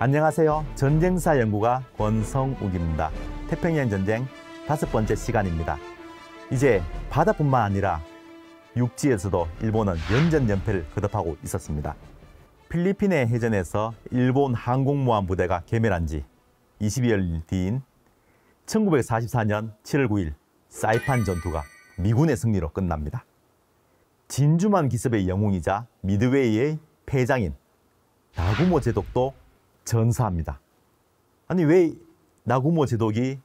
안녕하세요. 전쟁사 연구가 권성욱입니다. 태평양 전쟁 5번째 시간입니다. 이제 바다뿐만 아니라 육지에서도 일본은 연전연패를 거듭하고 있었습니다. 필리핀의 해전에서 일본 항공모함 부대가 괴멸한 지 22일 뒤인 1944년 7월 9일 사이판 전투가 미군의 승리로 끝납니다. 진주만 기습의 영웅이자 미드웨이의 패장인 나구모 제독도 전사합니다. 아니, 왜 나구모 제독이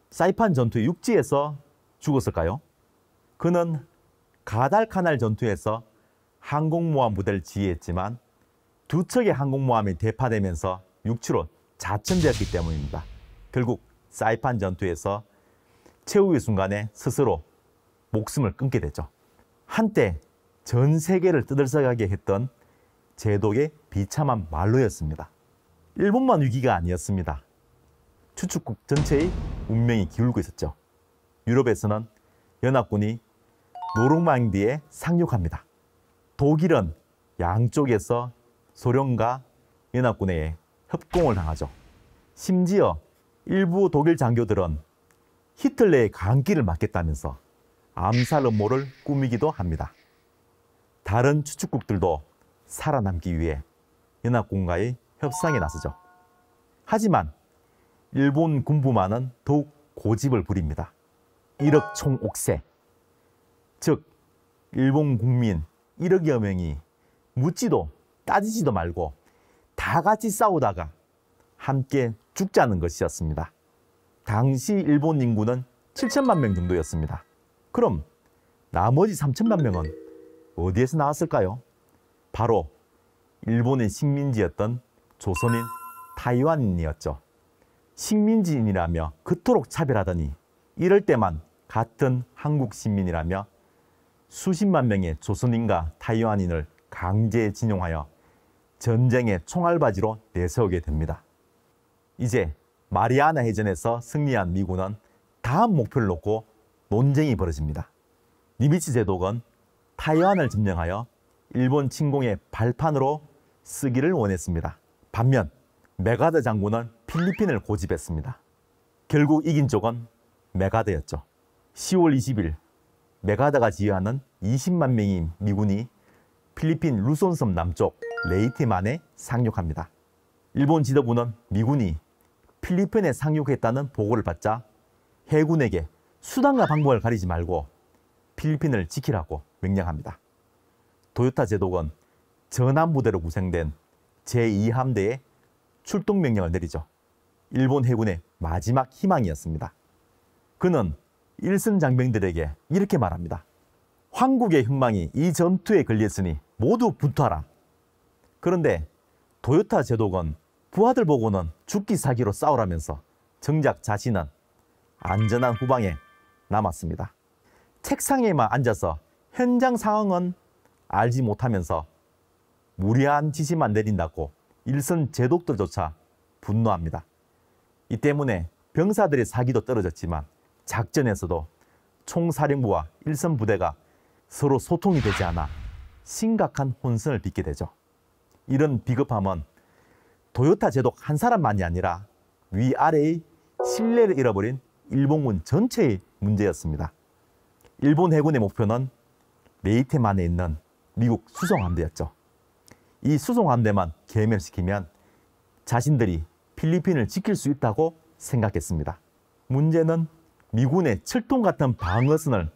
사이판 전투 육지에서 죽었을까요? 그는 가달카날 전투에서 항공모함 부대를 지휘했지만 두 척의 항공모함이 대파되면서 육지로 자천되었기 때문입니다. 결국 사이판 전투에서 최후의 순간에 스스로 목숨을 끊게 되죠. 한때 전 세계를 떠들썩하게 했던 제독의 비참한 말로였습니다. 일본만 위기가 아니었습니다. 추축국 전체의 운명이 기울고 있었죠. 유럽에서는 연합군이 노르망디에 상륙합니다. 독일은 양쪽에서 소련과 연합군에 협공을 당하죠. 심지어 일부 독일 장교들은 히틀러의 강기를 막겠다면서 암살 음모를 꾸미기도 합니다. 다른 추축국들도 살아남기 위해 연합군과의 협상에 나서죠. 하지만 일본 군부만은 더욱 고집을 부립니다. 1억 총 옥세, 즉 일본 국민 1억여 명이 묻지도 따지지도 말고 다 같이 싸우다가 함께 죽자는 것이었습니다. 당시 일본 인구는 7천만 명 정도였습니다. 그럼 나머지 3천만 명은 어디에서 나왔을까요? 바로 일본의 식민지였던 조선인 타이완인이었죠. 식민지인이라며 그토록 차별하더니 이럴 때만 같은 한국 시민이라며 수십만 명의 조선인과 타이완인을 강제 진용하여 전쟁의 총알바지로 내세우게 됩니다. 이제 마리아나 해전에서 승리한 미군은 다음 목표를 놓고 논쟁이 벌어집니다. 니미츠 제독은 타이완을 점령하여 일본 침공의 발판으로 쓰기를 원했습니다. 반면 메가더 장군은 필리핀을 고집했습니다. 결국 이긴 쪽은 메가더였죠. 10월 20일 메가더가 지휘하는 20만 명의 미군이 필리핀 루손섬 남쪽 레이테만에 상륙합니다. 일본 지도부는 미군이 필리핀에 상륙했다는 보고를 받자 해군에게 수단과 방법을 가리지 말고 필리핀을 지키라고 명령합니다. 도요타 제독은 전함부대로 구성된 제2함대에 출동 명령을 내리죠. 일본 해군의 마지막 희망이었습니다. 그는 일선 장병들에게 이렇게 말합니다. 황국의 흉망이 이 전투에 걸렸으니 모두 분투하라. 그런데 도요타 제독은 부하들 보고는 죽기 사기로 싸우라면서 정작 자신은 안전한 후방에 남았습니다. 책상에만 앉아서 현장 상황은 알지 못하면서 무리한 지시만 내린다고 일선 제독들조차 분노합니다. 이 때문에 병사들의 사기도 떨어졌지만 작전에서도 총사령부와 일선 부대가 서로 소통이 되지 않아 심각한 혼선을 빚게 되죠. 이런 비겁함은 도요타 제독 한 사람만이 아니라 위아래의 신뢰를 잃어버린 일본군 전체의 문제였습니다. 일본 해군의 목표는 레이테만에 있는 미국 수송함대였죠. 이 수송함대만 괴멸시키면 자신들이 필리핀을 지킬 수 있다고 생각했습니다. 문제는 미군의 철통 같은 방어선을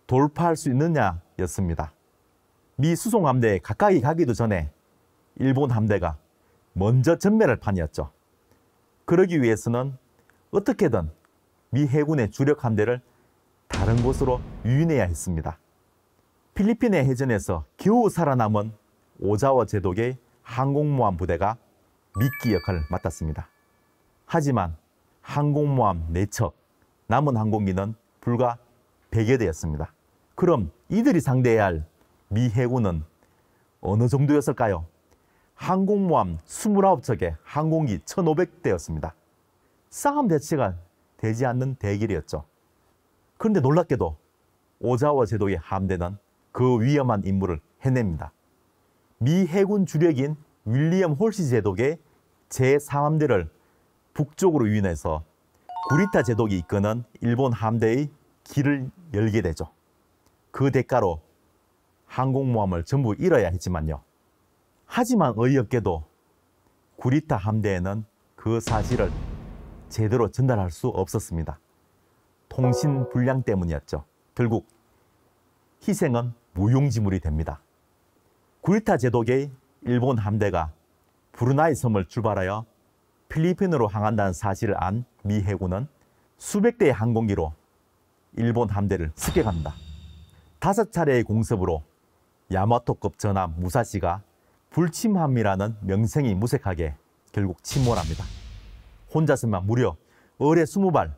돌파할 수 있느냐였습니다. 미 수송함대에 가까이 가기도 전에 일본 함대가 먼저 전멸할 판이었죠. 그러기 위해서는 어떻게든 미 해군의 주력 함대를 다른 곳으로 유인해야 했습니다. 필리핀의 해전에서 겨우 살아남은 오자와 제독의 항공모함 부대가 미끼 역할을 맡았습니다. 하지만 항공모함 4척, 남은 항공기는 불과 100여 대였습니다. 그럼 이들이 상대해야 할 미 해군은 어느 정도였을까요? 항공모함 29척에 항공기 1,500대였습니다. 싸움 대치가 되지 않는 대결이었죠. 그런데 놀랍게도 오자와 제독의 함대는 그 위험한 임무를 해냅니다. 미 해군 주력인 윌리엄 홀시 제독의 제4함대를 북쪽으로 유인해서 구리타 제독이 이끄는 일본 함대의 길을 열게 되죠. 그 대가로 항공모함을 전부 잃어야 했지만요. 하지만 어이없게도 구리타 함대에는 그 사실을 제대로 전달할 수 없었습니다. 통신 불량 때문이었죠. 결국 희생은 무용지물이 됩니다. 구리타 제독의 일본 함대가 브루나이 섬을 출발하여 필리핀으로 향한다는 사실을 안 미 해군은 수백 대의 항공기로 일본 함대를 습격합니다. 5차례의 공습으로 야마토급 전함 무사시가 불침함이라는 명성이 무색하게 결국 침몰합니다. 혼자서만 무려 어뢰 20발,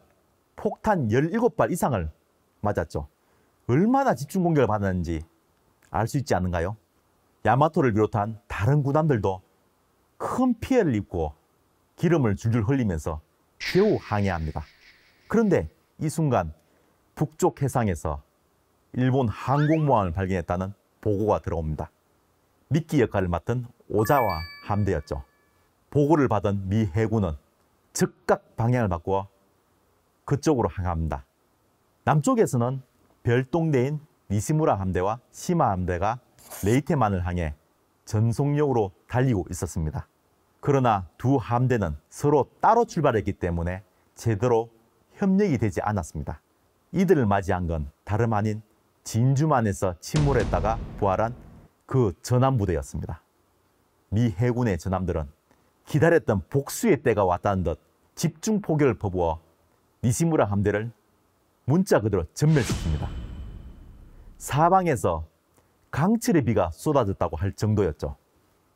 폭탄 17발 이상을 맞았죠. 얼마나 집중 공격을 받았는지 알 수 있지 않은가요? 야마토를 비롯한 다른 군함들도 큰 피해를 입고 기름을 줄줄 흘리면서 겨우 항해합니다. 그런데 이 순간 북쪽 해상에서 일본 항공모함을 발견했다는 보고가 들어옵니다. 미끼 역할을 맡은 오자와 함대였죠. 보고를 받은 미 해군은 즉각 방향을 바꾸어 그쪽으로 향합니다. 남쪽에서는 별동대인 니시무라 함대와 시마 함대가 레이테만을 향해 전속력으로 달리고 있었습니다. 그러나 두 함대는 서로 따로 출발했기 때문에 제대로 협력이 되지 않았습니다. 이들을 맞이한 건 다름 아닌 진주만에서 침몰했다가 부활한 그 전함부대였습니다. 미 해군의 전함들은 기다렸던 복수의 때가 왔다는 듯 집중 포격을 퍼부어 니시무라 함대를 문자 그대로 전멸시킵니다. 사방에서 강철의 비가 쏟아졌다고 할 정도였죠.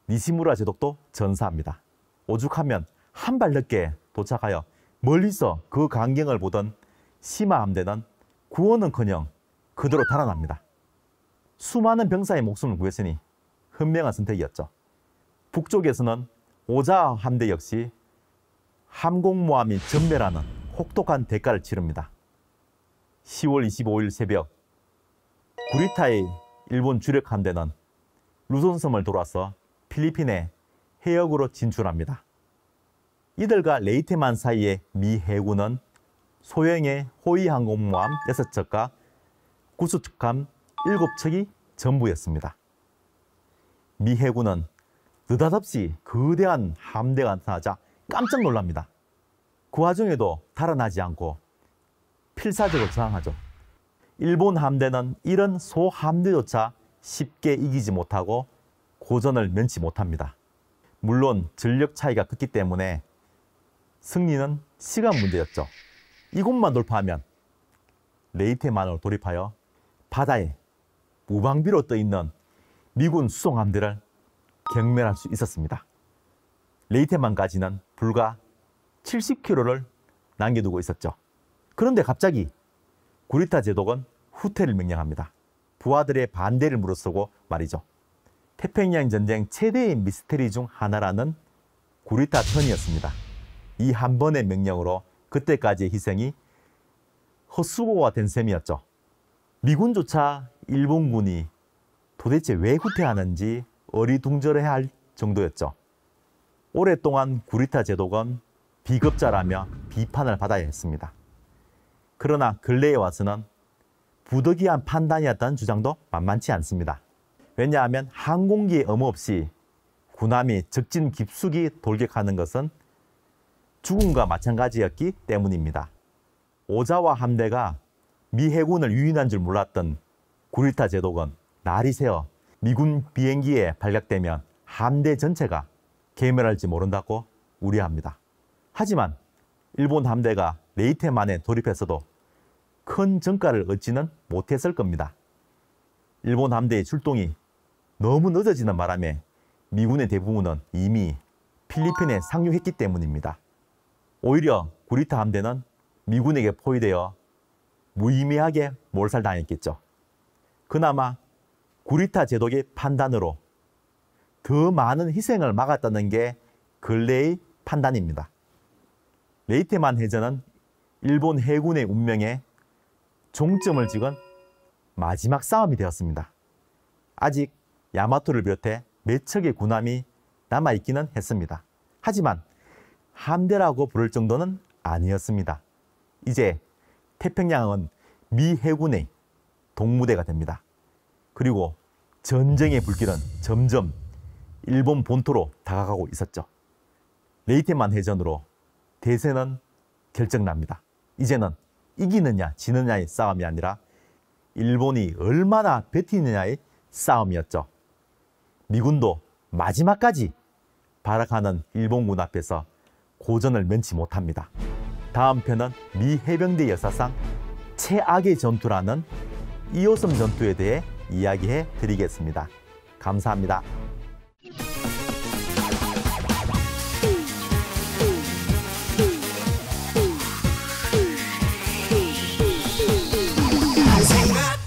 니시무라 제독도 전사합니다. 오죽하면 한 발 늦게 도착하여 멀리서 그 광경을 보던 시마 함대는 구원은커녕 그대로 달아납니다. 수많은 병사의 목숨을 구했으니 현명한 선택이었죠. 북쪽에서는 오자 함대 역시 함공모함이 전멸하는 혹독한 대가를 치릅니다. 10월 25일 새벽 구리타의 일본 주력 함대는 루손섬을 돌아서 필리핀의 해역으로 진출합니다. 이들과 레이테만 사이에 미 해군은 소형의 호위 항공모함 6척과 구수척함 7척이 전부였습니다. 미 해군은 느닷없이 거대한 함대가 나타나자 깜짝 놀랍니다. 그 와중에도 달아나지 않고 필사적으로 저항하죠. 일본 함대는 이런 소함대조차 쉽게 이기지 못하고 고전을 면치 못합니다. 물론 전력 차이가 컸기 때문에 승리는 시간 문제였죠. 이곳만 돌파하면 레이테만으로 돌입하여 바다에 무방비로 떠있는 미군 수송함대를 경멸할 수 있었습니다. 레이테만까지는 불과 70km를 남겨두고 있었죠. 그런데 갑자기 구리타 제독은 후퇴를 명령합니다. 부하들의 반대를 무릅쓰고 말이죠. 태평양 전쟁 최대의 미스터리 중 하나라는 구리타 턴이었습니다. 이 한 번의 명령으로 그때까지의 희생이 헛수고가 된 셈이었죠. 미군조차 일본군이 도대체 왜 후퇴하는지 어리둥절해야 할 정도였죠. 오랫동안 구리타 제독은 비겁자라며 비판을 받아야 했습니다. 그러나 근래에 와서는 부득이한 판단이었다는 주장도 만만치 않습니다. 왜냐하면 항공기의 의무 없이 군함이 적진 깊숙이 돌격하는 것은 죽음과 마찬가지였기 때문입니다. 오자와 함대가 미 해군을 유인한 줄 몰랐던 구리타 제독은 날이 새어 미군 비행기에 발각되면 함대 전체가 괴멸할지 모른다고 우려합니다. 하지만 일본 함대가 레이테만에 돌입했어도 큰 전가를 얻지는 못했을 겁니다. 일본 함대의 출동이 너무 늦어지는 바람에 미군의 대부분은 이미 필리핀에 상륙했기 때문입니다. 오히려 구리타 함대는 미군에게 포위되어 무의미하게 몰살당했겠죠. 그나마 구리타 제독의 판단으로 더 많은 희생을 막았다는 게 근래의 판단입니다. 레이테만 해전은 일본 해군의 운명에 종점을 찍은 마지막 싸움이 되었습니다. 아직 야마토를 비롯해 몇 척의 군함이 남아있기는 했습니다. 하지만 함대라고 부를 정도는 아니었습니다. 이제 태평양은 미 해군의 동무대가 됩니다. 그리고 전쟁의 불길은 점점 일본 본토로 다가가고 있었죠. 레이테만 해전으로 대세는 결정납니다. 이제는 이기느냐 지느냐의 싸움이 아니라 일본이 얼마나 버티느냐의 싸움이었죠. 미군도 마지막까지 발악하는 일본군 앞에서 고전을 면치 못합니다. 다음 편은 미 해병대 역사상 최악의 전투라는 이오섬 전투에 대해 이야기해 드리겠습니다. 감사합니다.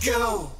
Go!